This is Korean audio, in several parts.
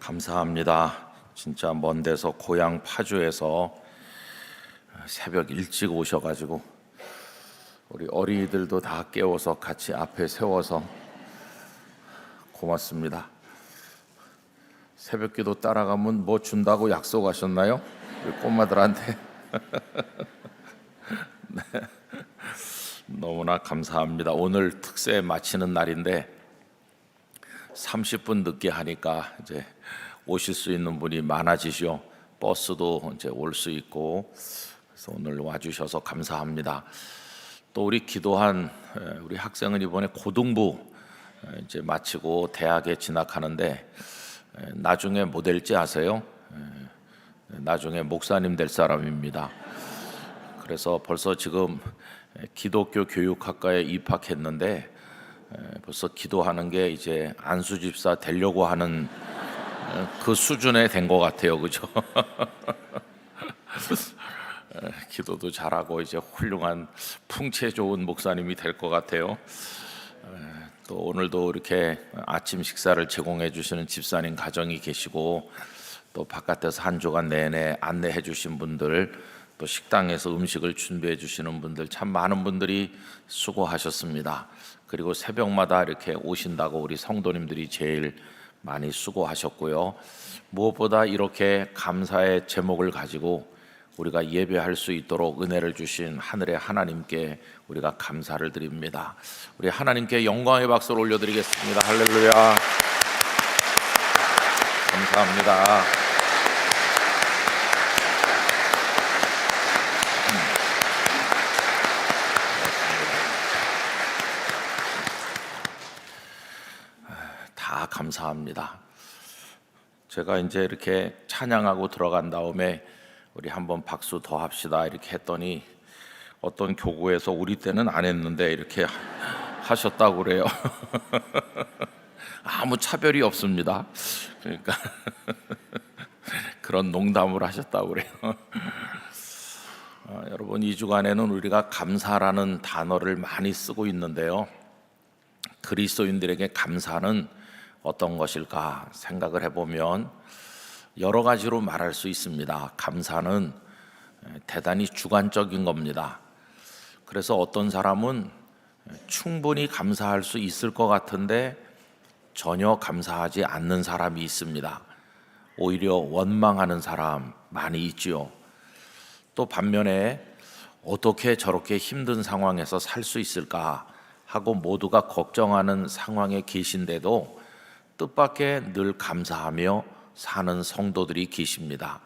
감사합니다. 진짜 먼 데서 고향 파주에서 새벽 일찍 오셔가지고 우리 어린이들도 다 깨워서 같이 앞에 세워서 고맙습니다. 새벽기도 따라가면 뭐 준다고 약속하셨나요? 우리 꼬마들한테. 네. 너무나 감사합니다. 오늘 특세 마치는 날인데 30분 늦게 하니까 이제 오실 수 있는 분이 많아지죠. 버스도 이제 올 수 있고, 그래서 오늘 와주셔서 감사합니다. 또 우리 기도한 우리 학생은 이번에 고등부 이제 마치고 대학에 진학하는데 나중에 뭐 될지 아세요? 나중에 목사님 될 사람입니다. 그래서 벌써 지금 기독교 교육학과에 입학했는데 벌써 기도하는 게 이제 안수집사 되려고 하는 그 수준에 된 것 같아요, 그죠? 기도도 잘하고 이제 훌륭한 풍채 좋은 목사님이 될 것 같아요. 또 오늘도 이렇게 아침 식사를 제공해 주시는 집사님 가정이 계시고, 또 바깥에서 한 주간 내내 안내해 주신 분들, 또 식당에서 음식을 준비해 주시는 분들, 참 많은 분들이 수고하셨습니다. 그리고 새벽마다 이렇게 오신다고 우리 성도님들이 제일 많이 수고하셨고요. 무엇보다 이렇게 감사의 제목을 가지고 우리가 예배할 수 있도록 은혜를 주신 하늘의 하나님께 우리가 감사를 드립니다. 우리 하나님께 영광의 박수를 올려드리겠습니다. 할렐루야. 감사합니다. 다 감사합니다. 제가 이제 이렇게 찬양하고 들어간 다음에 우리 한번 박수 더 합시다 이렇게 했더니 어떤 교구에서 우리 때는 안 했는데 이렇게 하셨다고 그래요. 아무 차별이 없습니다. 그러니까 그런 농담을 하셨다고 그래요. 여러분, 이 주간에는 우리가 감사라는 단어를 많이 쓰고 있는데요, 그리스도인들에게 감사는 어떤 것일까 생각을 해보면 여러 가지로 말할 수 있습니다. 감사는 대단히 주관적인 겁니다. 그래서 어떤 사람은 충분히 감사할 수 있을 것 같은데 전혀 감사하지 않는 사람이 있습니다. 오히려 원망하는 사람 많이 있지요. 또 반면에 어떻게 저렇게 힘든 상황에서 살 수 있을까 하고 모두가 걱정하는 상황에 계신데도 뜻밖의 늘 감사하며 사는 성도들이 계십니다.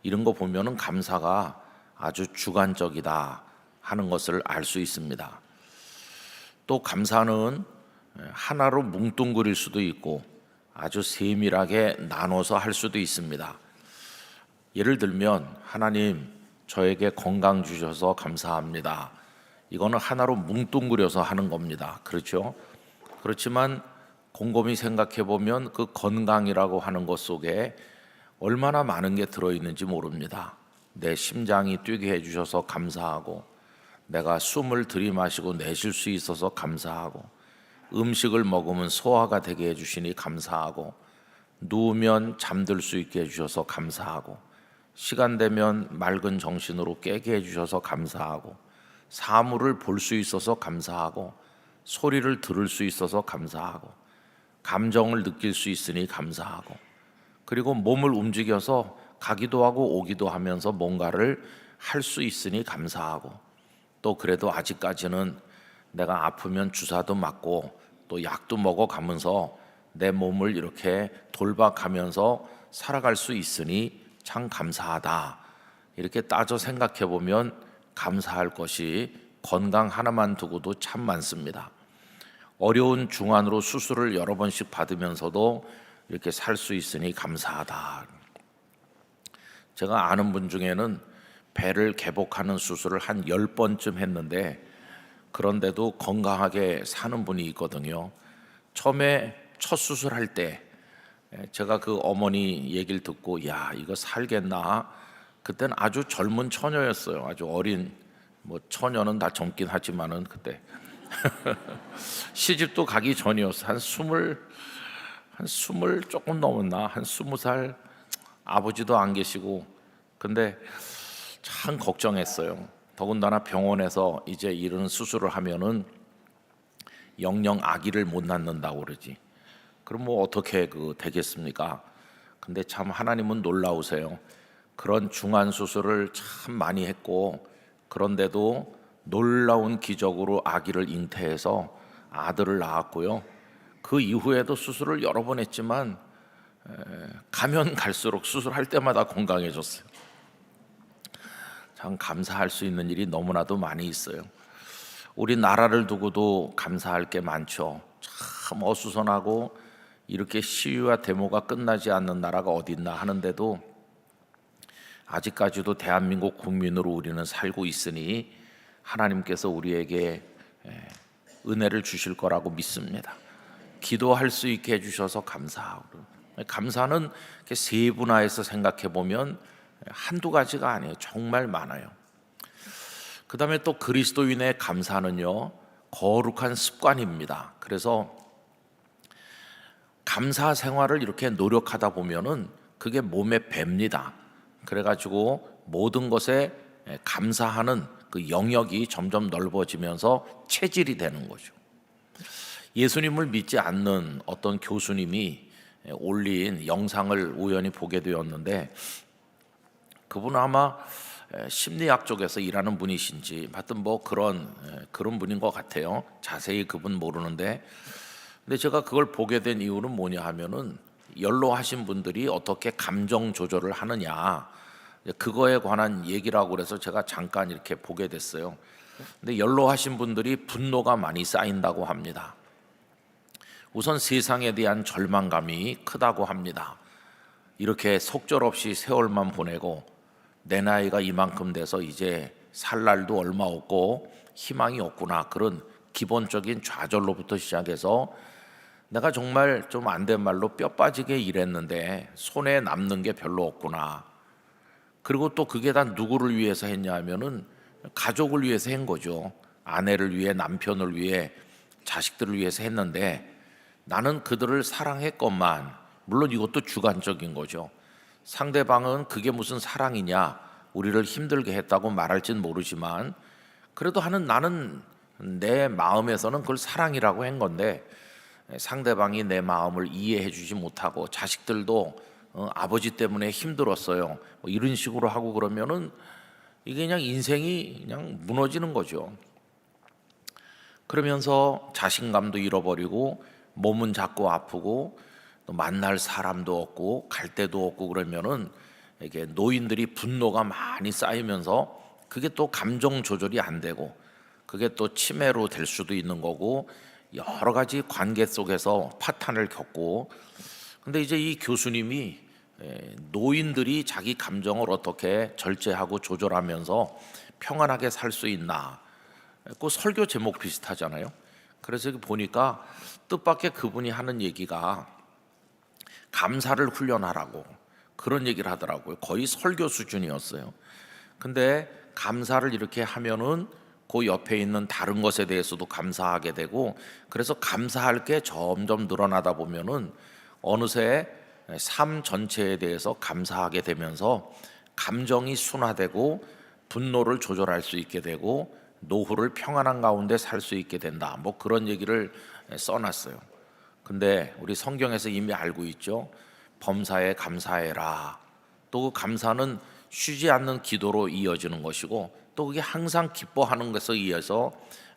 이런 거 보면은 감사가 아주 주관적이다 하는 것을 알 수 있습니다. 또 감사는 하나로 뭉뚱그릴 수도 있고 아주 세밀하게 나눠서 할 수도 있습니다. 예를 들면, 하나님 저에게 건강 주셔서 감사합니다. 이거는 하나로 뭉뚱그려서 하는 겁니다. 그렇죠? 그렇지만 곰곰이 생각해 보면 그 건강이라고 하는 것 속에 얼마나 많은 게 들어있는지 모릅니다. 내 심장이 뛰게 해주셔서 감사하고, 내가 숨을 들이마시고 내쉴 수 있어서 감사하고, 음식을 먹으면 소화가 되게 해주시니 감사하고, 누우면 잠들 수 있게 해주셔서 감사하고, 시간 되면 맑은 정신으로 깨게 해주셔서 감사하고, 사물을 볼 수 있어서 감사하고, 소리를 들을 수 있어서 감사하고, 감정을 느낄 수 있으니 감사하고, 그리고 몸을 움직여서 가기도 하고 오기도 하면서 뭔가를 할 수 있으니 감사하고, 또 그래도 아직까지는 내가 아프면 주사도 맞고 또 약도 먹어가면서 내 몸을 이렇게 돌봐가면서 살아갈 수 있으니 참 감사하다. 이렇게 따져 생각해 보면 감사할 것이 건강 하나만 두고도 참 많습니다. 어려운 중환으로 수술을 여러 번씩 받으면서도 이렇게 살 수 있으니 감사하다. 제가 아는 분 중에는 배를 개복하는 수술을 한 10번쯤 했는데 그런데도 건강하게 사는 분이 있거든요. 처음에 첫 수술할 때 제가 그 어머니 얘기를 듣고, 야, 이거 살겠나? 그때는 아주 젊은 처녀였어요. 아주 어린, 뭐 처녀는 다 젊긴 하지만은 그때 시집도 가기 전이었어. 한 한 스물 조금 넘었나, 한 20살, 아버지도 안 계시고, 근데 참 걱정했어요. 더군다나 병원에서 이제 이런 수술을 하면은 영영 아기를 못 낳는다고 그러지. 그럼 뭐 어떻게 되겠습니까? 근데 참 하나님은 놀라우세요. 그런 중한 수술을 참 많이 했고, 그런데도 놀라운 기적으로 아기를 잉태해서 아들을 낳았고요. 그 이후에도 수술을 여러 번 했지만 가면 갈수록 수술할 때마다 건강해졌어요. 참 감사할 수 있는 일이 너무나도 많이 있어요. 우리 나라를 두고도 감사할 게 많죠. 참 어수선하고 이렇게 시위와 데모가 끝나지 않는 나라가 어디 있나 하는데도 아직까지도 대한민국 국민으로 우리는 살고 있으니 하나님께서 우리에게 은혜를 주실 거라고 믿습니다. 기도할 수 있게 해주셔서 감사하고, 감사는 세분화해서 생각해 보면 한두 가지가 아니에요. 정말 많아요. 그 다음에 또 그리스도인의 감사는요, 거룩한 습관입니다. 그래서 감사 생활을 이렇게 노력하다 보면은 그게 몸에 뱄니다. 그래가지고 모든 것에 감사하는 그 영역이 점점 넓어지면서 체질이 되는 거죠. 예수님을 믿지 않는 어떤 교수님이 올린 영상을 우연히 보게 되었는데, 그분은 아마 심리학 쪽에서 일하는 분이신지 하여튼 뭐 그런 분인 것 같아요. 자세히 그분 모르는데, 근데 제가 그걸 보게 된 이유는 뭐냐 하면은 연로하신 분들이 어떻게 감정 조절을 하느냐, 그거에 관한 얘기라고 그래서 제가 잠깐 이렇게 보게 됐어요. 근데 연로하신 분들이 분노가 많이 쌓인다고 합니다. 우선 세상에 대한 절망감이 크다고 합니다. 이렇게 속절없이 세월만 보내고 내 나이가 이만큼 돼서 이제 살 날도 얼마 없고 희망이 없구나, 그런 기본적인 좌절로부터 시작해서 내가 정말 좀 안 된 말로 뼈 빠지게 일했는데 손에 남는 게 별로 없구나. 그리고 또 그게 다 누구를 위해서 했냐 하면은 가족을 위해서 한 거죠. 아내를 위해, 남편을 위해, 자식들을 위해서 했는데 나는 그들을 사랑했건만, 물론 이것도 주관적인 거죠. 상대방은 그게 무슨 사랑이냐, 우리를 힘들게 했다고 말할진 모르지만 그래도 나는 내 마음에서는 그걸 사랑이라고 한 건데, 상대방이 내 마음을 이해해 주지 못하고 자식들도 아버지 때문에 힘들었어요, 뭐 이런 식으로 하고 그러면은 이게 그냥 인생이 그냥 무너지는 거죠. 그러면서 자신감도 잃어버리고 몸은 자꾸 아프고 또 만날 사람도 없고 갈 데도 없고, 그러면은 이게 노인들이 분노가 많이 쌓이면서 그게 또 감정 조절이 안 되고 그게 또 치매로 될 수도 있는 거고, 여러 가지 관계 속에서 파탄을 겪고. 근데 이제 이 교수님이 노인들이 자기 감정을 어떻게 절제하고 조절하면서 평안하게 살 수 있나, 그 설교 제목 비슷하잖아요. 그래서 보니까 뜻밖의 그분이 하는 얘기가 감사를 훈련하라고 그런 얘기를 하더라고요. 거의 설교 수준이었어요. 근데 감사를 이렇게 하면은 그 옆에 있는 다른 것에 대해서도 감사하게 되고, 그래서 감사할 게 점점 늘어나다 보면은 어느새 삶 전체에 대해서 감사하게 되면서 감정이 순화되고 분노를 조절할 수 있게 되고 노후를 평안한 가운데 살 수 있게 된다, 뭐 그런 얘기를 써놨어요. 근데 우리 성경에서 이미 알고 있죠. 범사에 감사해라. 또 그 감사는 쉬지 않는 기도로 이어지는 것이고, 또 그게 항상 기뻐하는 것에 의해서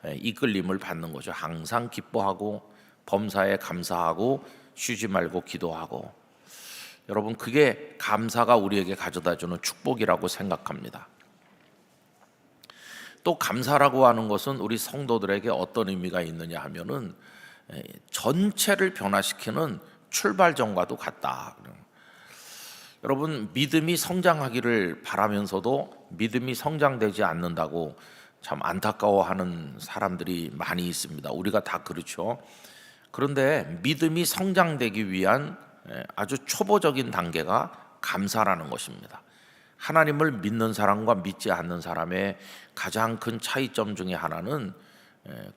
이끌림을 받는 거죠. 항상 기뻐하고 범사에 감사하고 쉬지 말고 기도하고. 여러분, 그게 감사가 우리에게 가져다주는 축복이라고 생각합니다. 또 감사라고 하는 것은 우리 성도들에게 어떤 의미가 있느냐 하면은 전체를 변화시키는 출발점과도 같다. 여러분, 믿음이 성장하기를 바라면서도 믿음이 성장되지 않는다고 참 안타까워하는 사람들이 많이 있습니다. 우리가 다 그렇죠. 그런데 믿음이 성장되기 위한 아주 초보적인 단계가 감사라는 것입니다. 하나님을 믿는 사람과 믿지 않는 사람의 가장 큰 차이점 중에 하나는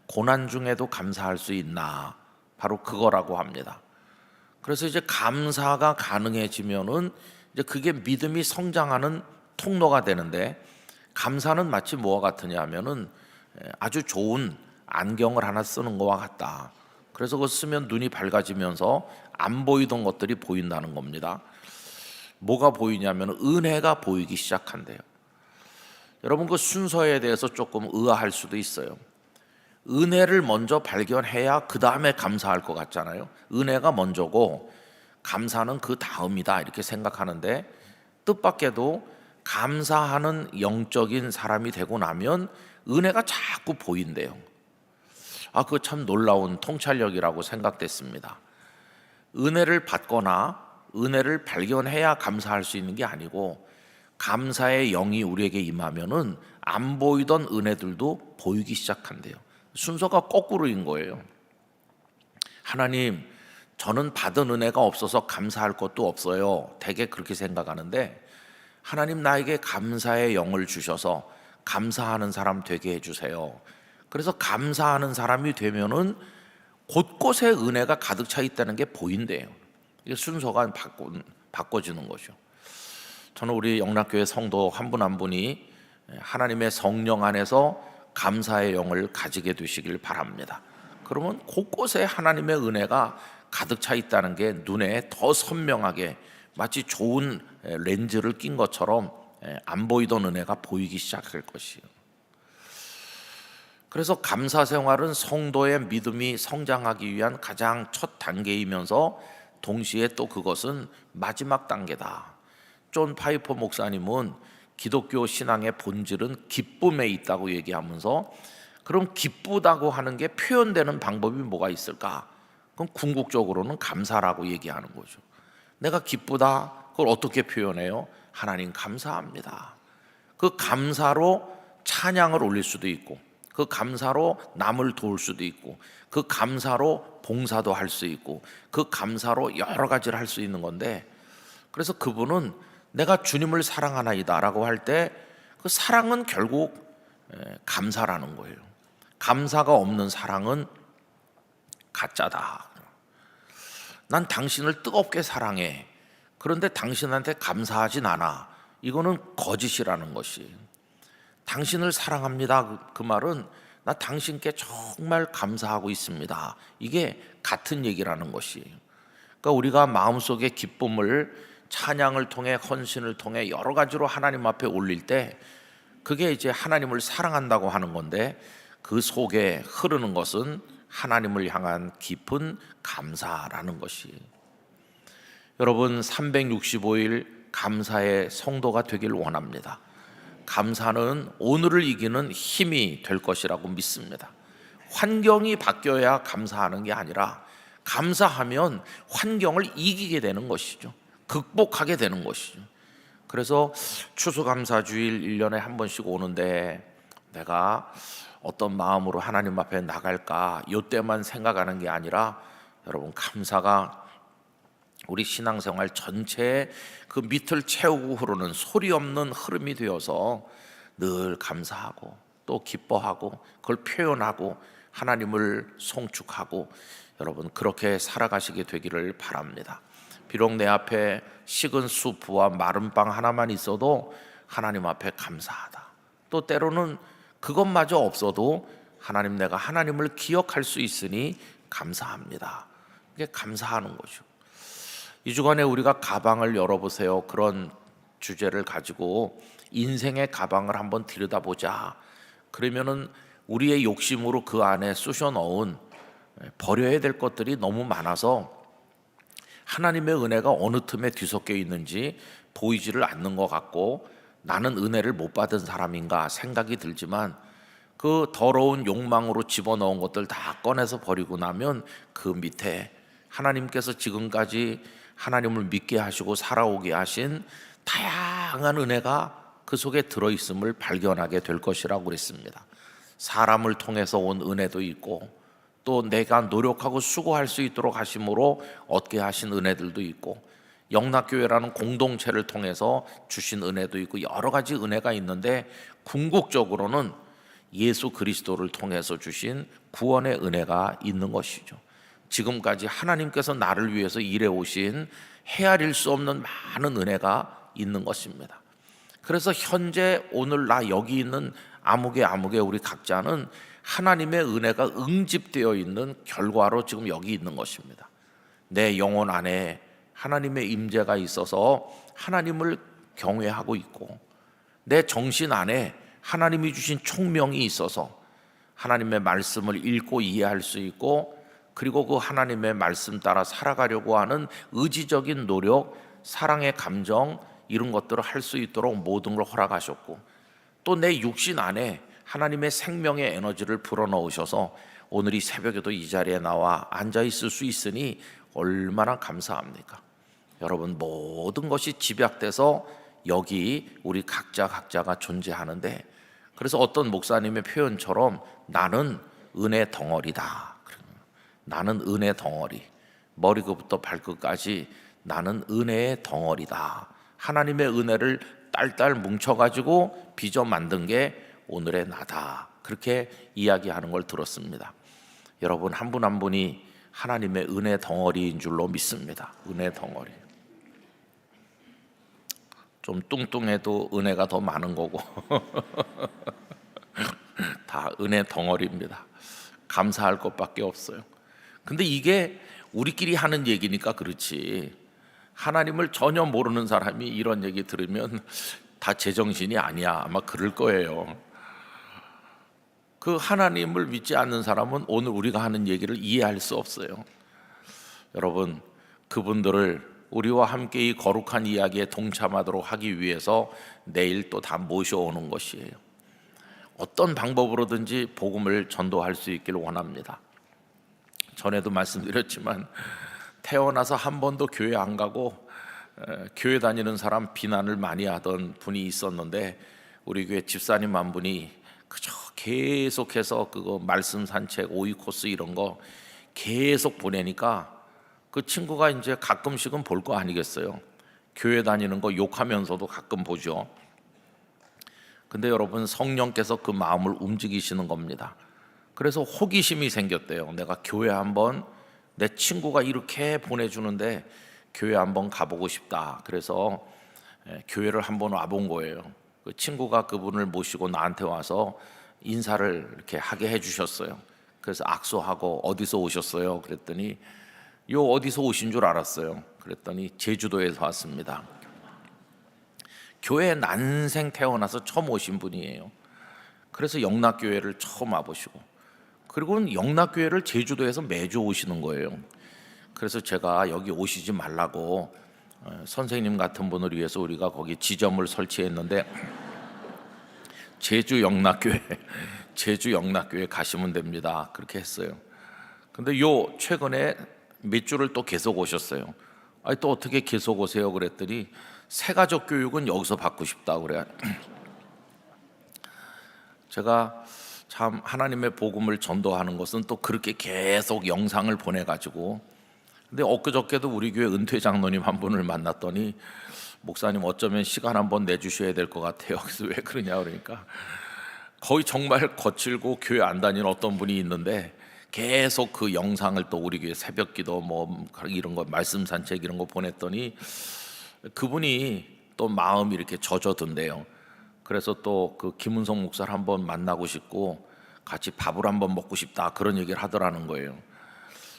고난 중에도 감사할 수 있나, 바로 그거라고 합니다. 그래서 이제 감사가 가능해지면은 이제 그게 믿음이 성장하는 통로가 되는데, 감사는 마치 뭐와 같으냐 하면은 아주 좋은 안경을 하나 쓰는 것과 같다. 그래서 그거 쓰면 눈이 밝아지면서 안 보이던 것들이 보인다는 겁니다. 뭐가 보이냐면 은혜가 보이기 시작한대요. 여러분, 그 순서에 대해서 조금 의아할 수도 있어요. 은혜를 먼저 발견해야 그 다음에 감사할 것 같잖아요. 은혜가 먼저고 감사는 그 다음이다 이렇게 생각하는데, 뜻밖에도 감사하는 영적인 사람이 되고 나면 은혜가 자꾸 보인대요. 그거 참 놀라운 통찰력이라고 생각됐습니다. 은혜를 받거나 은혜를 발견해야 감사할 수 있는 게 아니고, 감사의 영이 우리에게 임하면은 안 보이던 은혜들도 보이기 시작한대요. 순서가 거꾸로인 거예요. 하나님, 저는 받은 은혜가 없어서 감사할 것도 없어요. 대개 그렇게 생각하는데, 하나님 나에게 감사의 영을 주셔서 감사하는 사람 되게 해주세요. 그래서 감사하는 사람이 되면은 곳곳에 은혜가 가득 차 있다는 게 보인대요. 이게 순서가 바꿔지는 거죠. 저는 우리 영락교회 성도 한 분 한 분이 하나님의 성령 안에서 감사의 영을 가지게 되시길 바랍니다. 그러면 곳곳에 하나님의 은혜가 가득 차 있다는 게 눈에 더 선명하게, 마치 좋은 렌즈를 낀 것처럼 안 보이던 은혜가 보이기 시작할 것이에요. 그래서 감사 생활은 성도의 믿음이 성장하기 위한 가장 첫 단계이면서 동시에 또 그것은 마지막 단계다. 존 파이퍼 목사님은 기독교 신앙의 본질은 기쁨에 있다고 얘기하면서, 그럼 기쁘다고 하는 게 표현되는 방법이 뭐가 있을까? 그럼 궁극적으로는 감사라고 얘기하는 거죠. 내가 기쁘다, 그걸 어떻게 표현해요? 하나님 감사합니다. 그 감사로 찬양을 올릴 수도 있고, 그 감사로 남을 도울 수도 있고, 그 감사로 봉사도 할 수 있고, 그 감사로 여러 가지를 할 수 있는 건데, 그래서 그분은 내가 주님을 사랑하나이다 라고 할 때 그 사랑은 결국 감사라는 거예요. 감사가 없는 사랑은 가짜다. 난 당신을 뜨겁게 사랑해. 그런데 당신한테 감사하진 않아. 이거는 거짓이라는 것이. 당신을 사랑합니다. 그 말은 나 당신께 정말 감사하고 있습니다. 이게 같은 얘기라는 것이. 그러니까 우리가 마음속에 기쁨을 찬양을 통해, 헌신을 통해 여러 가지로 하나님 앞에 올릴 때, 그게 이제 하나님을 사랑한다고 하는 건데, 그 속에 흐르는 것은 하나님을 향한 깊은 감사라는 것이. 여러분, 365일 감사의 성도가 되길 원합니다. 감사는 오늘을 이기는 힘이 될 것이라고 믿습니다. 환경이 바뀌어야 감사하는 게 아니라, 감사하면 환경을 이기게 되는 것이죠. 극복하게 되는 것이죠. 그래서 추수감사주일 1년에 한 번씩 오는데, 내가 어떤 마음으로 하나님 앞에 나갈까, 이때만 생각하는 게 아니라, 여러분, 감사가 우리 신앙생활 전체에 그 밑을 채우고 흐르는 소리 없는 흐름이 되어서 늘 감사하고 또 기뻐하고 그걸 표현하고 하나님을 송축하고, 여러분 그렇게 살아가시게 되기를 바랍니다. 비록 내 앞에 식은 수프와 마른 빵 하나만 있어도 하나님 앞에 감사하다. 또 때로는 그것마저 없어도 하나님, 내가 하나님을 기억할 수 있으니 감사합니다. 이게 감사하는 거죠. 이 주간에 우리가 가방을 열어보세요. 그런 주제를 가지고 인생의 가방을 한번 들여다보자. 그러면은 우리의 욕심으로 그 안에 쑤셔 넣은 버려야 될 것들이 너무 많아서 하나님의 은혜가 어느 틈에 뒤섞여 있는지 보이지를 않는 것 같고, 나는 은혜를 못 받은 사람인가 생각이 들지만, 그 더러운 욕망으로 집어넣은 것들 다 꺼내서 버리고 나면 그 밑에 하나님께서 지금까지 하나님을 믿게 하시고 살아오게 하신 다양한 은혜가 그 속에 들어있음을 발견하게 될 것이라고 그랬습니다. 사람을 통해서 온 은혜도 있고, 또 내가 노력하고 수고할 수 있도록 하심으로 얻게 하신 은혜들도 있고, 영락교회라는 공동체를 통해서 주신 은혜도 있고, 여러 가지 은혜가 있는데, 궁극적으로는 예수 그리스도를 통해서 주신 구원의 은혜가 있는 것이죠. 지금까지 하나님께서 나를 위해서 일해 오신 헤아릴 수 없는 많은 은혜가 있는 것입니다. 그래서 현재 오늘 나 여기 있는 아무개 우리 각자는 하나님의 은혜가 응집되어 있는 결과로 지금 여기 있는 것입니다. 내 영혼 안에 하나님의 임재가 있어서 하나님을 경외하고 있고, 내 정신 안에 하나님이 주신 총명이 있어서 하나님의 말씀을 읽고 이해할 수 있고, 그리고 그 하나님의 말씀 따라 살아가려고 하는 의지적인 노력, 사랑의 감정, 이런 것들을 할 수 있도록 모든 걸 허락하셨고, 또 내 육신 안에 하나님의 생명의 에너지를 불어넣으셔서 오늘 이 새벽에도 이 자리에 나와 앉아 있을 수 있으니 얼마나 감사합니까? 여러분, 모든 것이 집약돼서 여기 우리 각자가 존재하는데, 그래서 어떤 목사님의 표현처럼 나는 은혜 덩어리다. 나는 은혜 덩어리, 머리끝부터 발끝까지 나는 은혜의 덩어리다. 하나님의 은혜를 딸딸 뭉쳐가지고 빚어 만든 게 오늘의 나다. 그렇게 이야기하는 걸 들었습니다. 여러분, 한 분 한 분이 하나님의 은혜 덩어리인 줄로 믿습니다. 은혜 덩어리. 좀 뚱뚱해도 은혜가 더 많은 거고 다 은혜 덩어리입니다. 감사할 것밖에 없어요. 근데 이게 우리끼리 하는 얘기니까 그렇지, 하나님을 전혀 모르는 사람이 이런 얘기 들으면 다 제정신이 아니야, 아마 그럴 거예요. 그 하나님을 믿지 않는 사람은 오늘 우리가 하는 얘기를 이해할 수 없어요. 여러분, 그분들을 우리와 함께 이 거룩한 이야기에 동참하도록 하기 위해서 내일 또 다 모셔오는 것이에요. 어떤 방법으로든지 복음을 전도할 수 있기를 원합니다. 전에도 말씀드렸지만 태어나서 한 번도 교회 안 가고 교회 다니는 사람 비난을 많이 하던 분이 있었는데, 우리 교회 집사님 한 분이 그저 계속해서 그거 말씀 산책, 오이 코스 이런 거 계속 보내니까 그 친구가 이제 가끔씩은 볼 거 아니겠어요. 교회 다니는 거 욕하면서도 가끔 보죠. 근데 여러분, 성령께서 그 마음을 움직이시는 겁니다. 그래서 호기심이 생겼대요. 내가 교회 한번, 내 친구가 이렇게 보내주는데 교회 한번 가보고 싶다. 그래서 교회를 한번 와본 거예요. 그 친구가 그분을 모시고 나한테 와서 인사를 이렇게 하게 해주셨어요. 그래서 악수하고 어디서 오셨어요? 그랬더니 요 어디서 오신 줄 알았어요. 그랬더니 제주도에서 왔습니다. 교회 난생 태어나서 처음 오신 분이에요. 그래서 영락교회를 처음 와보시고, 그리고 영락교회를 제주도에서 매주 오시는 거예요. 그래서 제가 여기 오시지 말라고 선생님 같은 분을 위해서 우리가 거기 지점을 설치했는데, 제주 영락교회 가시면 됩니다. 그렇게 했어요. 근데 요 최근에 몇 주를 또 계속 오셨어요. 아니, 또 어떻게 계속 오세요? 그랬더니 새가족 교육은 여기서 받고 싶다 그래요. 제가 참 하나님의 복음을 전도하는 것은 또 그렇게 계속 영상을 보내가지고, 근데 엊그저께도 우리 교회 은퇴 장로님 한 분을 만났더니 목사님 어쩌면 시간 한번 내주셔야 될 것 같아요. 그래서 왜 그러냐 그러니까 거의 정말 거칠고 교회 안 다니는 어떤 분이 있는데 계속 그 영상을 또 우리 교회 새벽기도 뭐 이런 거 말씀 산책 이런 거 보냈더니 그분이 또 마음이 이렇게 젖어든대요. 그래서 또 그 김은성 목사를 한번 만나고 싶고 같이 밥을 한번 먹고 싶다, 그런 얘기를 하더라는 거예요.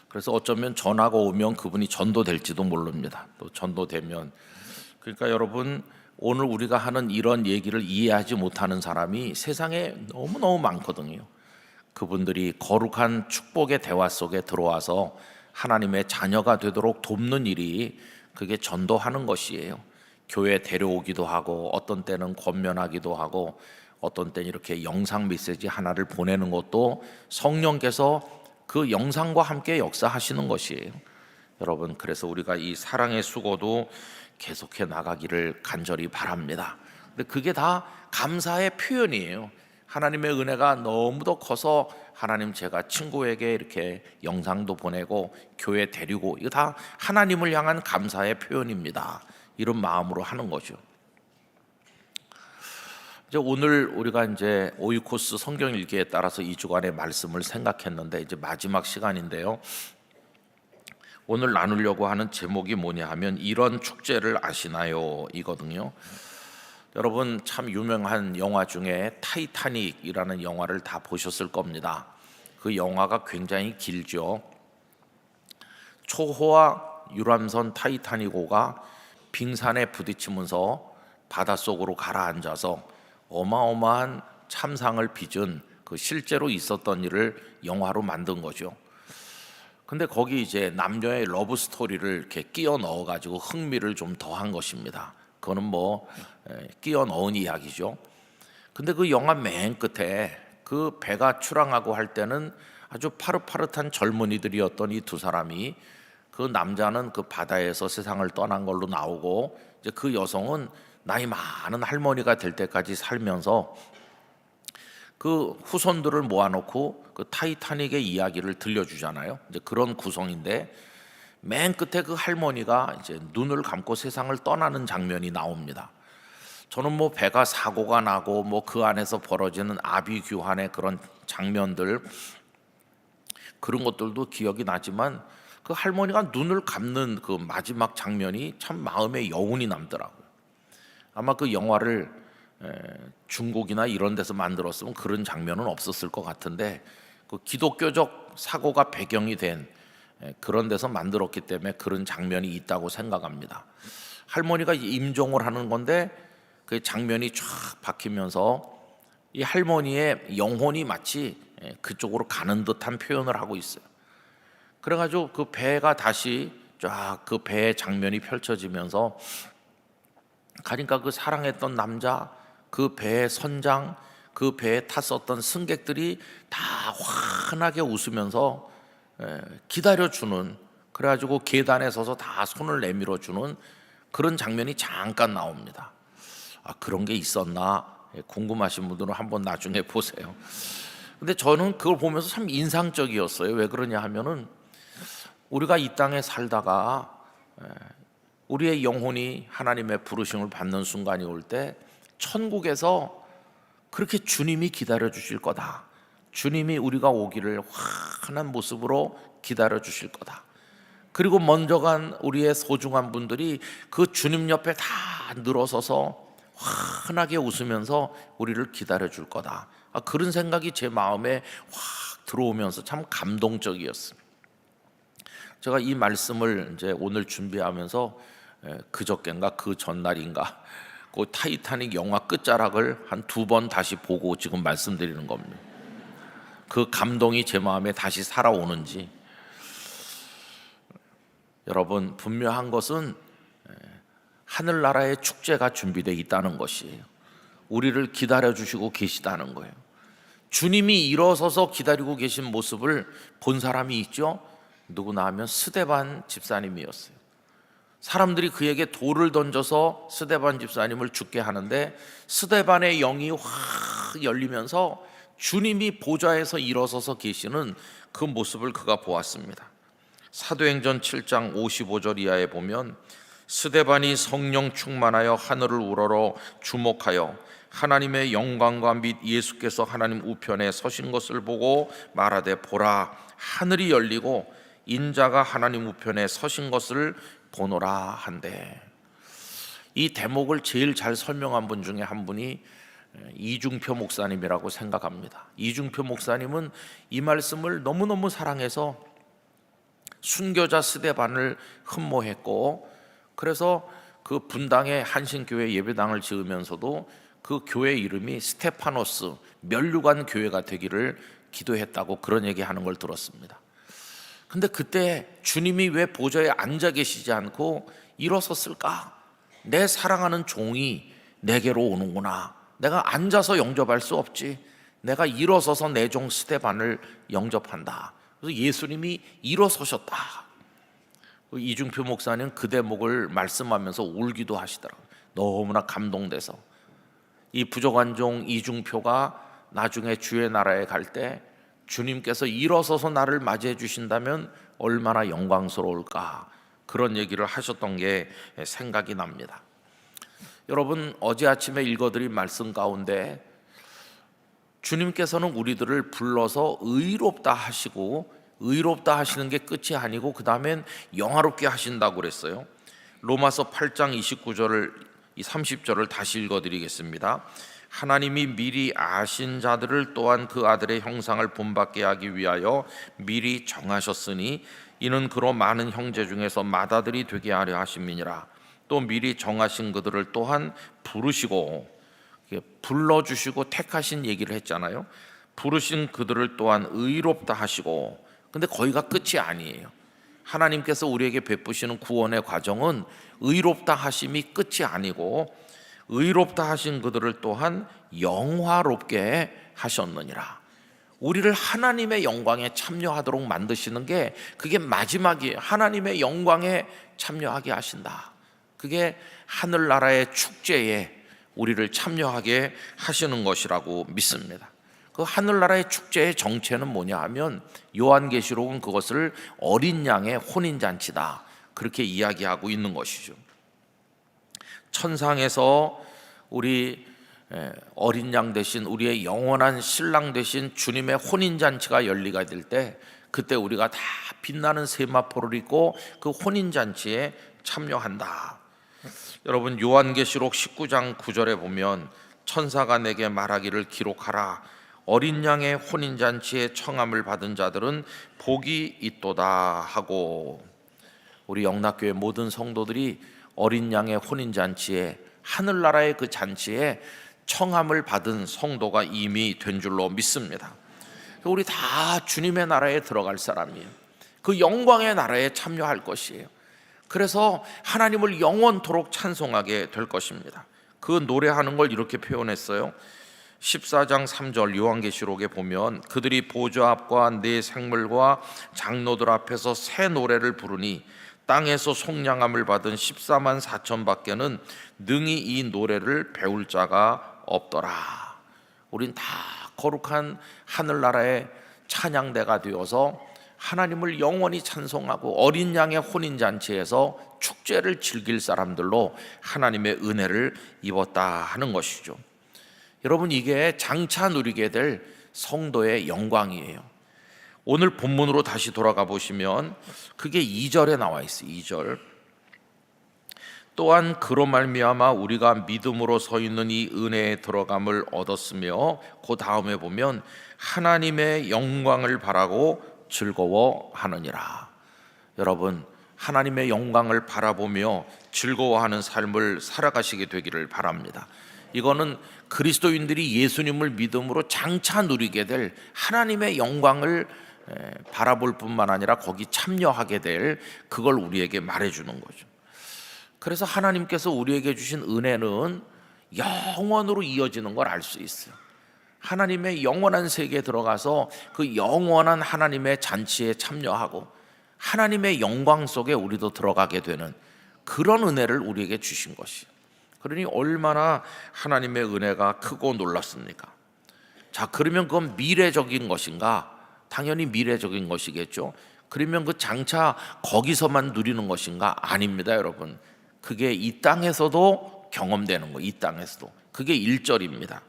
그래서 어쩌면 전화가 오면 그분이 전도될지도 모릅니다. 또 전도되면, 그러니까 여러분, 오늘 우리가 하는 이런 얘기를 이해하지 못하는 사람이 세상에 너무너무 많거든요. 그분들이 거룩한 축복의 대화 속에 들어와서 하나님의 자녀가 되도록 돕는 일이, 그게 전도하는 것이에요. 교회 데려오기도 하고, 어떤 때는 권면하기도 하고, 어떤 때는 이렇게 영상 메시지 하나를 보내는 것도 성령께서 그 영상과 함께 역사하시는 것이에요. 여러분, 그래서 우리가 이 사랑의 수고도 계속해 나가기를 간절히 바랍니다. 근데 그게 다 감사의 표현이에요. 하나님의 은혜가 너무도 커서 하나님, 제가 친구에게 이렇게 영상도 보내고 교회 데리고, 이거 다 하나님을 향한 감사의 표현입니다. 이런 마음으로 하는 거죠. 이제 오늘 우리가 이제 오이코스 성경 읽기에 따라서 2주간의 말씀을 생각했는데 이제 마지막 시간인데요. 오늘 나누려고 하는 제목이 뭐냐 하면 이런 축제를 아시나요? 이거든요. 여러분 참 유명한 영화 중에 타이타닉이라는 영화를 다 보셨을 겁니다. 그 영화가 굉장히 길죠. 초호화 유람선 타이타닉호가 빙산에 부딪히면서 바닷속으로 가라앉아서 어마어마한 참상을 빚은 그 실제로 있었던 일을 영화로 만든 거죠. 근데 거기 이제 남녀의 러브 스토리를 이렇게 끼워 넣어 가지고 흥미를 좀 더한 것입니다. 그거는 뭐 끼워 넣은 이야기죠. 근데 그 영화 맨 끝에 그 배가 출항하고 할 때는 아주 파릇파릇한 젊은이들이었던 이 두 사람이, 그 남자는 그 바다에서 세상을 떠난 걸로 나오고, 이제 그 여성은 나이 많은 할머니가 될 때까지 살면서 그 후손들을 모아놓고 그 타이타닉의 이야기를 들려주잖아요. 이제 그런 구성인데 맨 끝에 그 할머니가 이제 눈을 감고 세상을 떠나는 장면이 나옵니다. 저는 뭐 배가 사고가 나고 뭐 그 안에서 벌어지는 아비규환의 그런 장면들, 그런 것들도 기억이 나지만 그 할머니가 눈을 감는 그 마지막 장면이 참 마음에 여운이 남더라고요. 아마 그 영화를 중국이나 이런 데서 만들었으면 그런 장면은 없었을 것 같은데, 그 기독교적 사고가 배경이 된 그런 데서 만들었기 때문에 그런 장면이 있다고 생각합니다. 할머니가 임종을 하는 건데 그 장면이 쫙 박히면서 이 할머니의 영혼이 마치 그쪽으로 가는 듯한 표현을 하고 있어요. 그래가지고 그 배가 다시 쫙 그 배의 장면이 펼쳐지면서 가니까 그 사랑했던 남자, 그 배의 선장, 그 배에 탔었던 승객들이 다 환하게 웃으면서 기다려주는, 그래가지고 계단에 서서 다 손을 내밀어 주는 그런 장면이 잠깐 나옵니다. 아, 그런 게 있었나 궁금하신 분들은 한번 나중에 보세요. 근데 저는 그걸 보면서 참 인상적이었어요. 왜 그러냐 하면은 우리가 이 땅에 살다가 우리의 영혼이 하나님의 부르심을 받는 순간이 올 때 천국에서 그렇게 주님이 기다려 주실 거다. 주님이 우리가 오기를 환한 모습으로 기다려 주실 거다. 그리고 먼저 간 우리의 소중한 분들이 그 주님 옆에 다 늘어서서 환하게 웃으면서 우리를 기다려 줄 거다. 그런 생각이 제 마음에 확 들어오면서 참 감동적이었습니다. 제가 이 말씀을 이제 오늘 준비하면서 그저께인가 그 전날인가 그 타이타닉 영화 끝자락을 한 2번 다시 보고 지금 말씀드리는 겁니다. 그 감동이 제 마음에 다시 살아오는지. 여러분, 분명한 것은 하늘나라의 축제가 준비되어 있다는 것이에요. 우리를 기다려 주시고 계시다는 거예요. 주님이 일어서서 기다리고 계신 모습을 본 사람이 있죠. 누구나 하면 스데반 집사님이었어요. 사람들이 그에게 돌을 던져서 스데반 집사님을 죽게 하는데 스데반의 영이 확 열리면서 주님이 보좌에서 일어서서 계시는 그 모습을 그가 보았습니다. 사도행전 7장 55절 이하에 보면 스데반이 성령 충만하여 하늘을 우러러 주목하여 하나님의 영광과 및 예수께서 하나님 우편에 서신 것을 보고 말하되 보라, 하늘이 열리고 인자가 하나님 우편에 서신 것을 보노라 한대. 이 대목을 제일 잘 설명한 분 중에 한 분이 이중표 목사님이라고 생각합니다. 이중표 목사님은 이 말씀을 너무너무 사랑해서 순교자 스데반을 흠모했고, 그래서 그 분당에 한신교회 예배당을 지으면서도 그 교회 이름이 스테파노스 면류관 교회가 되기를 기도했다고 그런 얘기하는 걸 들었습니다. 근데 그때 주님이 왜 보좌에 앉아 계시지 않고 일어섰을까? 내 사랑하는 종이 내게로 오는구나. 내가 앉아서 영접할 수 없지. 내가 일어서서 내 종 스데반을 영접한다. 그래서 예수님이 일어서셨다. 이중표 목사님 그 대목을 말씀하면서 울기도 하시더라고요. 너무나 감동돼서. 이 부족한 종 이중표가 나중에 주의 나라에 갈 때 주님께서 일어서서 나를 맞이해 주신다면 얼마나 영광스러울까, 그런 얘기를 하셨던 게 생각이 납니다. 여러분, 어제 아침에 읽어드린 말씀 가운데 주님께서는 우리들을 불러서 의롭다 하시고 의롭다 하시는 게 끝이 아니고 그 다음엔 영화롭게 하신다고 그랬어요. 로마서 8장 29절을 30절을 다시 읽어드리겠습니다. 하나님이 미리 아신 자들을 또한 그 아들의 형상을 본받게 하기 위하여 미리 정하셨으니 이는 그로 많은 형제 중에서 맏아들이 되게 하려 하심이니라. 또 미리 정하신 그들을 또한 부르시고, 불러주시고 택하신 얘기를 했잖아요. 부르신 그들을 또한 의롭다 하시고, 근데 거기가 끝이 아니에요. 하나님께서 우리에게 베푸시는 구원의 과정은 의롭다 하심이 끝이 아니고 의롭다 하신 그들을 또한 영화롭게 하셨느니라. 우리를 하나님의 영광에 참여하도록 만드시는 게 그게 마지막이에요. 하나님의 영광에 참여하게 하신다. 그게 하늘나라의 축제에 우리를 참여하게 하시는 것이라고 믿습니다. 그 하늘나라의 축제의 정체는 뭐냐 하면 요한계시록은 그것을 어린 양의 혼인잔치다 그렇게 이야기하고 있는 것이죠. 천상에서 우리 어린 양 대신 우리의 영원한 신랑 대신 주님의 혼인잔치가 열리게 될 때 그때 우리가 다 빛나는 세마포를 입고 그 혼인잔치에 참여한다. 여러분 요한계시록 19장 9절에 보면 천사가 내게 말하기를 기록하라. 어린 양의 혼인잔치에 청함을 받은 자들은 복이 있도다 하고, 우리 영락교회 모든 성도들이 어린 양의 혼인잔치에 하늘나라의 그 잔치에 청함을 받은 성도가 이미 된 줄로 믿습니다. 우리 다 주님의 나라에 들어갈 사람이에요. 그 영광의 나라에 참여할 것이에요. 그래서 하나님을 영원토록 찬송하게 될 것입니다. 그 노래하는 걸 이렇게 표현했어요. 14장 3절 요한계시록에 보면 그들이 보좌 앞과 네 생물과 장로들 앞에서 새 노래를 부르니 땅에서 속량함을 받은 14만 4천 밖에는 능히 이 노래를 배울 자가 없더라. 우린 다 거룩한 하늘나라의 찬양대가 되어서 하나님을 영원히 찬송하고 어린 양의 혼인잔치에서 축제를 즐길 사람들로 하나님의 은혜를 입었다 하는 것이죠. 여러분, 이게 장차 누리게 될 성도의 영광이에요. 오늘 본문으로 다시 돌아가 보시면 그게 2절에 나와 있어요. 2절. 또한 그로 말미암아 우리가 믿음으로 서 있는 이 은혜에 들어감을 얻었으며, 그 다음에 보면 하나님의 영광을 바라고 즐거워하느니라. 여러분, 하나님의 영광을 바라보며 즐거워하는 삶을 살아가시게 되기를 바랍니다. 이거는 그리스도인들이 예수님을 믿음으로 장차 누리게 될 하나님의 영광을 바라볼 뿐만 아니라 거기 참여하게 될 그걸 우리에게 말해주는 거죠. 그래서 하나님께서 우리에게 주신 은혜는 영원으로 이어지는 걸 알 수 있어요. 하나님의 영원한 세계에 들어가서 그 영원한 하나님의 잔치에 참여하고 하나님의 영광 속에 우리도 들어가게 되는 그런 은혜를 우리에게 주신 것이에요. 그러니 얼마나 하나님의 은혜가 크고 놀랐습니까? 자, 그러면 그건 미래적인 것인가? 당연히 미래적인 것이겠죠. 그러면 그 장차 거기서만 누리는 것인가? 아닙니다, 여러분. 그게 이 땅에서도 경험되는 거예요. 이 땅에서도. 그게 1절입니다.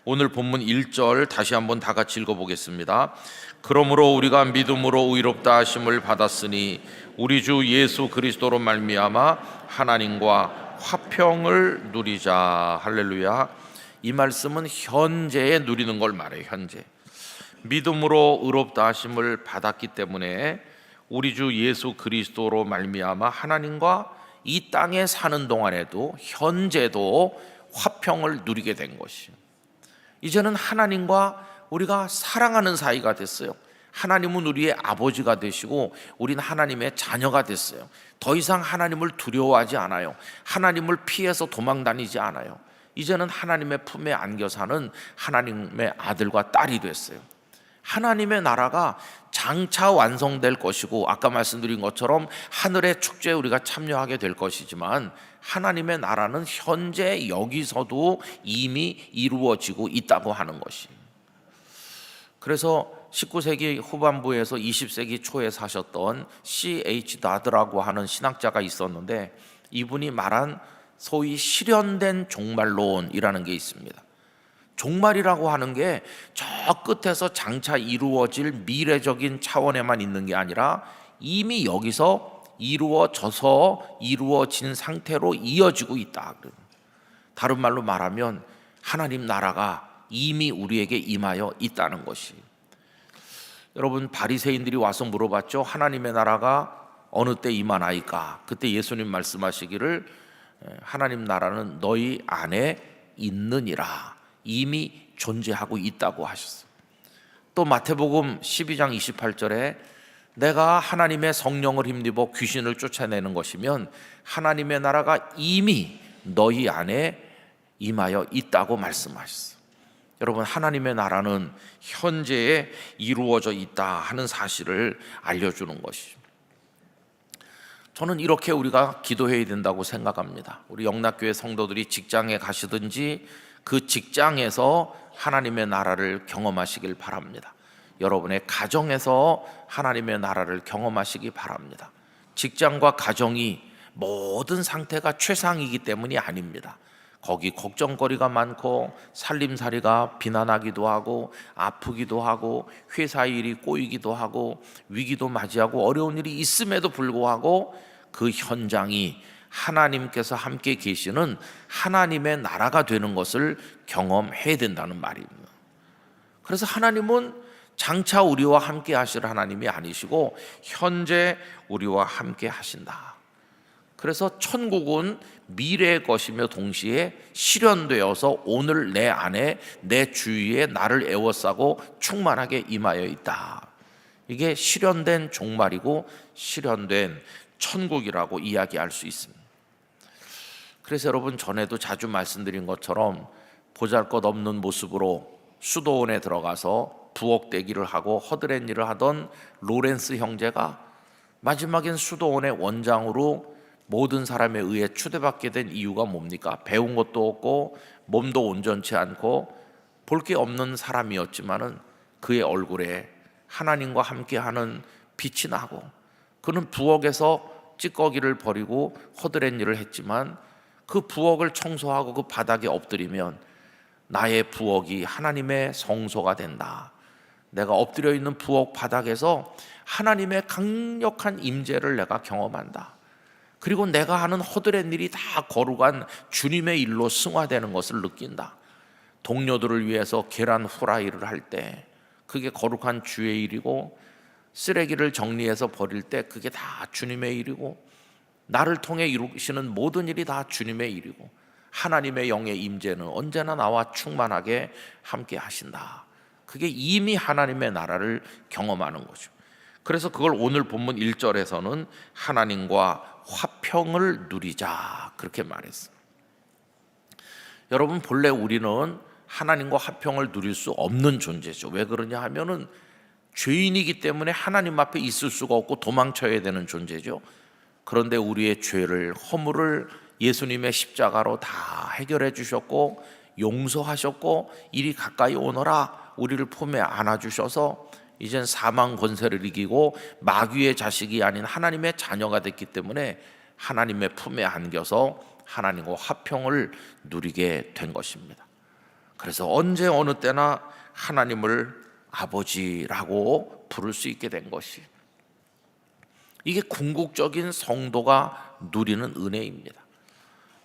오늘 본문 1절 다시 한번 다 같이 읽어보겠습니다. 그러므로 우리가 믿음으로 의롭다 하심을 받았으니 우리 주 예수 그리스도로 말미암아 하나님과 화평을 누리자. 할렐루야. 이 말씀은 현재에 누리는 걸 말해요. 현재. 믿음으로 의롭다 하심을 받았기 때문에 우리 주 예수 그리스도로 말미암아 하나님과 이 땅에 사는 동안에도 현재도 화평을 누리게 된 것이에요. 이제는 하나님과 우리가 사랑하는 사이가 됐어요. 하나님은 우리의 아버지가 되시고 우리는 하나님의 자녀가 됐어요. 더 이상 하나님을 두려워하지 않아요. 하나님을 피해서 도망다니지 않아요. 이제는 하나님의 품에 안겨 사는 하나님의 아들과 딸이 됐어요. 하나님의 나라가 장차 완성될 것이고, 아까 말씀드린 것처럼 하늘의 축제에 우리가 참여하게 될 것이지만 하나님의 나라는 현재 여기서도 이미 이루어지고 있다고 하는 것이. 그래서 19세기 후반부에서 20세기 초에 사셨던 C.H. 나드라고 하는 신학자가 있었는데, 이분이 말한 소위 실현된 종말론이라는 게 있습니다. 종말이라고 하는 게 저 끝에서 장차 이루어질 미래적인 차원에만 있는 게 아니라 이미 여기서 이루어진 상태로 이어지고 있다. 다른 말로 말하면 하나님 나라가 이미 우리에게 임하여 있다는 것이. 여러분, 바리새인들이 와서 물어봤죠. 하나님의 나라가 어느 때 임하나이까? 그때 예수님 말씀하시기를 하나님 나라는 너희 안에 있느니라, 이미 존재하고 있다고 하셨어요. 또 마태복음 12장 28절에 내가 하나님의 성령을 힘입어 귀신을 쫓아내는 것이면 하나님의 나라가 이미 너희 안에 임하여 있다고 말씀하셨어요. 여러분, 하나님의 나라는 현재에 이루어져 있다 하는 사실을 알려주는 것이죠. 저는 이렇게 우리가 기도해야 된다고 생각합니다. 우리 영락교회 성도들이 직장에 가시든지 그 직장에서 하나님의 나라를 경험하시길 바랍니다. 여러분의 가정에서 하나님의 나라를 경험하시기 바랍니다. 직장과 가정이 모든 상태가 최상이기 때문이 아닙니다. 거기 걱정거리가 많고 살림살이가 비난하기도 하고 아프기도 하고 회사 일이 꼬이기도 하고 위기도 맞이하고 어려운 일이 있음에도 불구하고 그 현장이 하나님께서 함께 계시는 하나님의 나라가 되는 것을 경험해야 된다는 말입니다. 그래서 하나님은 장차 우리와 함께 하실 하나님이 아니시고 현재 우리와 함께 하신다. 그래서 천국은 미래의 것이며 동시에 실현되어서 오늘 내 안에 내 주위에 나를 에워싸고 충만하게 임하여 있다. 이게 실현된 종말이고 실현된 천국이라고 이야기할 수 있습니다. 그래서 여러분, 전에도 자주 말씀드린 것처럼 보잘것없는 모습으로 수도원에 들어가서 부엌대기를 하고 허드렛 일을 하던 로렌스 형제가 마지막엔 수도원의 원장으로 모든 사람에 의해 추대받게 된 이유가 뭡니까? 배운 것도 없고 몸도 온전치 않고 볼 게 없는 사람이었지만은 그의 얼굴에 하나님과 함께하는 빛이 나고, 그는 부엌에서 찌꺼기를 버리고 허드렛 일을 했지만 그 부엌을 청소하고 그 바닥에 엎드리면 나의 부엌이 하나님의 성소가 된다. 내가 엎드려 있는 부엌 바닥에서 하나님의 강력한 임재를 내가 경험한다. 그리고 내가 하는 허드렛 일이 다 거룩한 주님의 일로 승화되는 것을 느낀다. 동료들을 위해서 계란 후라이를 할 때 그게 거룩한 주의 일이고, 쓰레기를 정리해서 버릴 때 그게 다 주님의 일이고, 나를 통해 이루시는 모든 일이 다 주님의 일이고, 하나님의 영의 임재는 언제나 나와 충만하게 함께 하신다. 그게 이미 하나님의 나라를 경험하는 거죠. 그래서 그걸 오늘 본문 1절에서는 하나님과 화평을 누리자 그렇게 말했어요. 여러분, 본래 우리는 하나님과 화평을 누릴 수 없는 존재죠. 왜 그러냐 하면은 죄인이기 때문에 하나님 앞에 있을 수가 없고 도망쳐야 되는 존재죠. 그런데 우리의 죄를, 허물을 예수님의 십자가로 다 해결해 주셨고 용서하셨고 이리 가까이 오너라 우리를 품에 안아주셔서 이젠 사망 권세를 이기고 마귀의 자식이 아닌 하나님의 자녀가 됐기 때문에 하나님의 품에 안겨서 하나님과 화평을 누리게 된 것입니다. 그래서 언제 어느 때나 하나님을 아버지라고 부를 수 있게 된 것이, 이게 궁극적인 성도가 누리는 은혜입니다.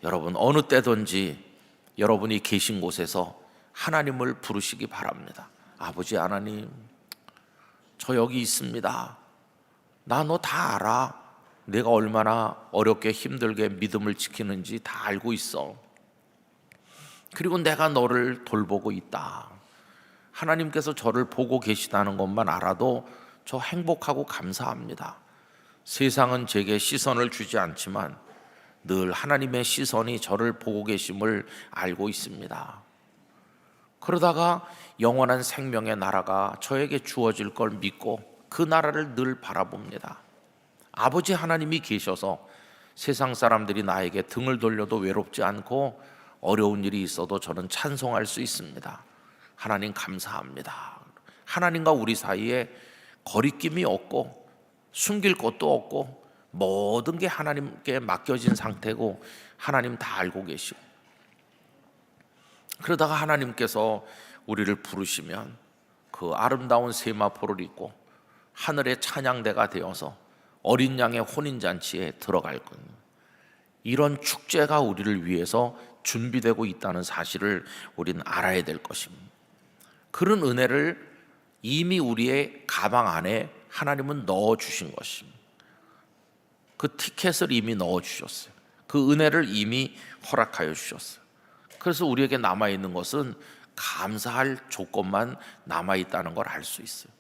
여러분, 어느 때든지 여러분이 계신 곳에서 하나님을 부르시기 바랍니다. 아버지 하나님, 저 여기 있습니다. 나 너 다 알아. 내가 얼마나 어렵게 힘들게 믿음을 지키는지 다 알고 있어. 그리고 내가 너를 돌보고 있다. 하나님께서 저를 보고 계시다는 것만 알아도 저 행복하고 감사합니다. 세상은 제게 시선을 주지 않지만 늘 하나님의 시선이 저를 보고 계심을 알고 있습니다. 그러다가 영원한 생명의 나라가 저에게 주어질 걸 믿고 그 나라를 늘 바라봅니다. 아버지 하나님이 계셔서 세상 사람들이 나에게 등을 돌려도 외롭지 않고 어려운 일이 있어도 저는 찬송할 수 있습니다. 하나님 감사합니다. 하나님과 우리 사이에 거리낌이 없고 숨길 것도 없고 모든 게 하나님께 맡겨진 상태고 하나님 다 알고 계시고, 그러다가 하나님께서 우리를 부르시면 그 아름다운 세마포를 입고 하늘의 찬양대가 되어서 어린 양의 혼인잔치에 들어갈 겁니다. 이런 축제가 우리를 위해서 준비되고 있다는 사실을 우리는 알아야 될 것입니다. 그런 은혜를 이미 우리의 가방 안에 하나님은 넣어주신 것입니다. 그 티켓을 이미 넣어주셨어요. 그 은혜를 이미 허락하여 주셨어요. 그래서 우리에게 남아있는 것은 감사할 조건만 남아있다는 걸 알 수 있어요.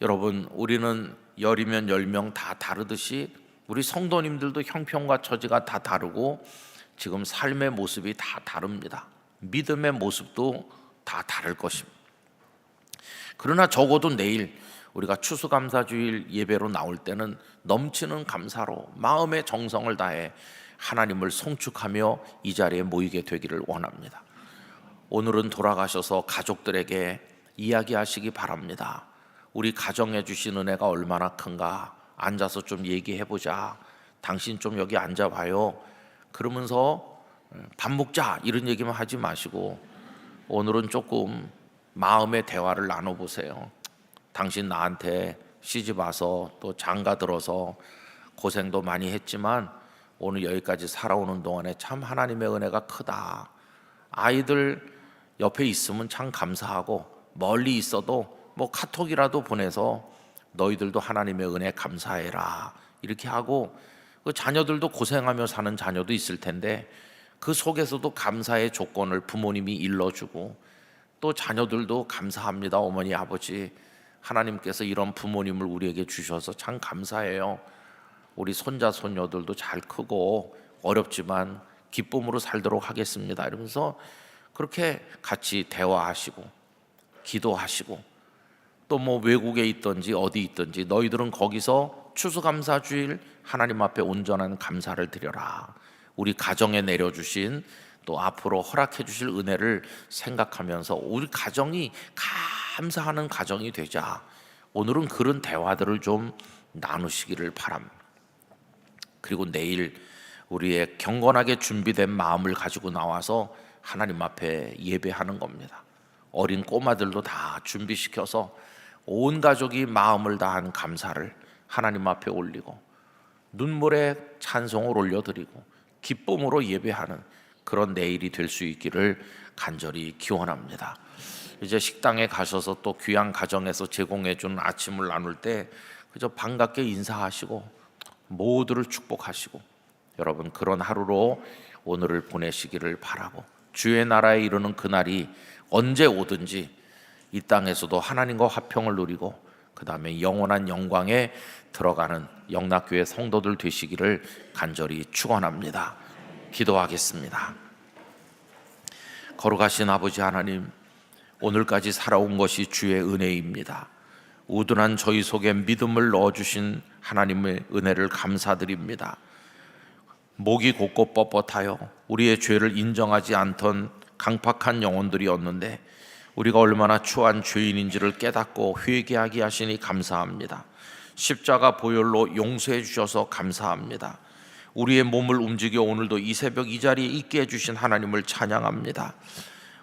여러분, 우리는 열이면 10명 다 다르듯이 우리 성도님들도 형편과 처지가 다 다르고 지금 삶의 모습이 다 다릅니다. 믿음의 모습도 다 다를 것입니다. 그러나 적어도 내일 우리가 추수감사주일 예배로 나올 때는 넘치는 감사로 마음의 정성을 다해 하나님을 송축하며 이 자리에 모이게 되기를 원합니다. 오늘은 돌아가셔서 가족들에게 이야기하시기 바랍니다. 우리 가정에 주신 은혜가 얼마나 큰가, 앉아서 좀 얘기해보자, 당신 좀 여기 앉아봐요, 그러면서 밥 먹자 이런 얘기만 하지 마시고 오늘은 조금 마음의 대화를 나눠보세요. 당신 나한테 시집 와서 또 장가 들어서 고생도 많이 했지만 오늘 여기까지 살아오는 동안에 참 하나님의 은혜가 크다. 아이들 옆에 있으면 참 감사하고 멀리 있어도 뭐 카톡이라도 보내서 너희들도 하나님의 은혜 감사해라 이렇게 하고, 그 자녀들도 고생하며 사는 자녀도 있을 텐데 그 속에서도 감사의 조건을 부모님이 일러주고, 또 자녀들도 감사합니다 어머니 아버지, 하나님께서 이런 부모님을 우리에게 주셔서 참 감사해요. 우리 손자 손녀들도 잘 크고 어렵지만 기쁨으로 살도록 하겠습니다 이러면서 그렇게 같이 대화하시고 기도하시고, 또 뭐 외국에 있든지 어디 있든지 너희들은 거기서 추수감사주일 하나님 앞에 온전한 감사를 드려라. 우리 가정에 내려주신 또 앞으로 허락해 주실 은혜를 생각하면서 우리 가정이 감사하는 가정이 되자. 오늘은 그런 대화들을 좀 나누시기를 바랍니다. 그리고 내일 우리의 경건하게 준비된 마음을 가지고 나와서 하나님 앞에 예배하는 겁니다. 어린 꼬마들도 다 준비시켜서 온 가족이 마음을 다한 감사를 하나님 앞에 올리고 눈물의 찬송을 올려드리고 기쁨으로 예배하는 그런 내일이 될 수 있기를 간절히 기원합니다. 이제 식당에 가셔서 또 귀한 가정에서 제공해 주는 아침을 나눌 때 그저 반갑게 인사하시고 모두를 축복하시고, 여러분 그런 하루로 오늘을 보내시기를 바라고, 주의 나라에 이르는 그날이 언제 오든지 이 땅에서도 하나님과 화평을 누리고 그 다음에 영원한 영광에 들어가는 영락교회 성도들 되시기를 간절히 축원합니다. 기도하겠습니다. 거룩하신 아버지 하나님, 오늘까지 살아온 것이 주의 은혜입니다. 우둔한 저희 속에 믿음을 넣어주신 하나님의 은혜를 감사드립니다. 목이 곧고 뻣뻣하여 우리의 죄를 인정하지 않던 강팍한 영혼들이었는데 우리가 얼마나 추한 죄인인지를 깨닫고 회개하게 하시니 감사합니다. 십자가 보혈로 용서해 주셔서 감사합니다. 우리의 몸을 움직여 오늘도 이 새벽 이 자리에 있게 해주신 하나님을 찬양합니다.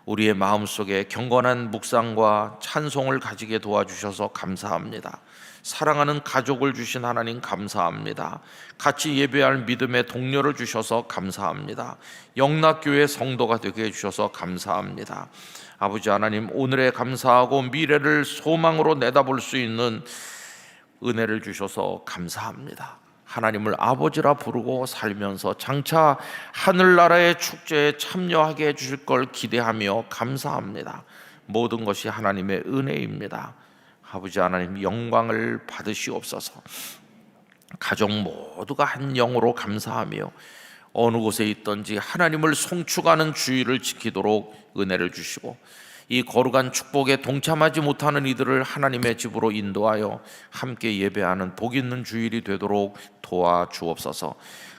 우리의 마음속에 경건한 묵상과 찬송을 가지게 도와주셔서 감사합니다. 사랑하는 가족을 주신 하나님 감사합니다. 같이 예배할 믿음의 동료를 주셔서 감사합니다. 영락교회 성도가 되게 해주셔서 감사합니다. 아버지 하나님, 오늘에 감사하고 미래를 소망으로 내다볼 수 있는 은혜를 주셔서 감사합니다. 하나님을 아버지라 부르고 살면서 장차 하늘나라의 축제에 참여하게 해주실 걸 기대하며 감사합니다. 모든 것이 하나님의 은혜입니다. 아버지 하나님, 영광을 받으시옵소서. 가족 모두가 한 영으로 감사하며 어느 곳에 있든지 하나님을 송축하는 주의를 지키도록 은혜를 주시고, 이 거룩한 축복에 동참하지 못하는 이들을 하나님의 집으로 인도하여 함께 예배하는 복 있는 주일이 되도록 도와주옵소서.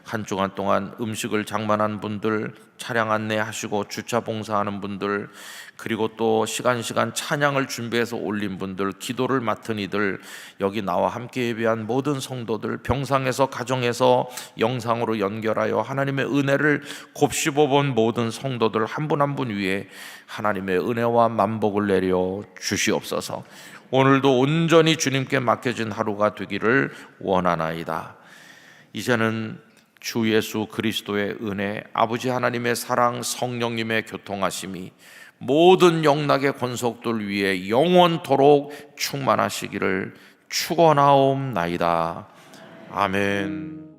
한 주간 동안 음식을 장만한 분들, 차량 안내하시고 주차 봉사하는 분들, 그리고 또 시간 찬양을 준비해서 올린 분들, 기도를 맡은 이들, 여기 나와 함께 예배한 모든 성도들, 병상에서 가정에서 영상으로 연결하여 하나님의 은혜를 곱씹어 본 모든 성도들 한 분 한 분 위에 하나님의 은혜와 만복을 내려 주시옵소서. 오늘도 온전히 주님께 맡겨진 하루가 되기를 원하나이다. 이제는 주 예수 그리스도의 은혜, 아버지 하나님의 사랑, 성령님의 교통하심이 모든 영락의 권속들 위에 영원토록 충만하시기를 축원하옵나이다. 아멘.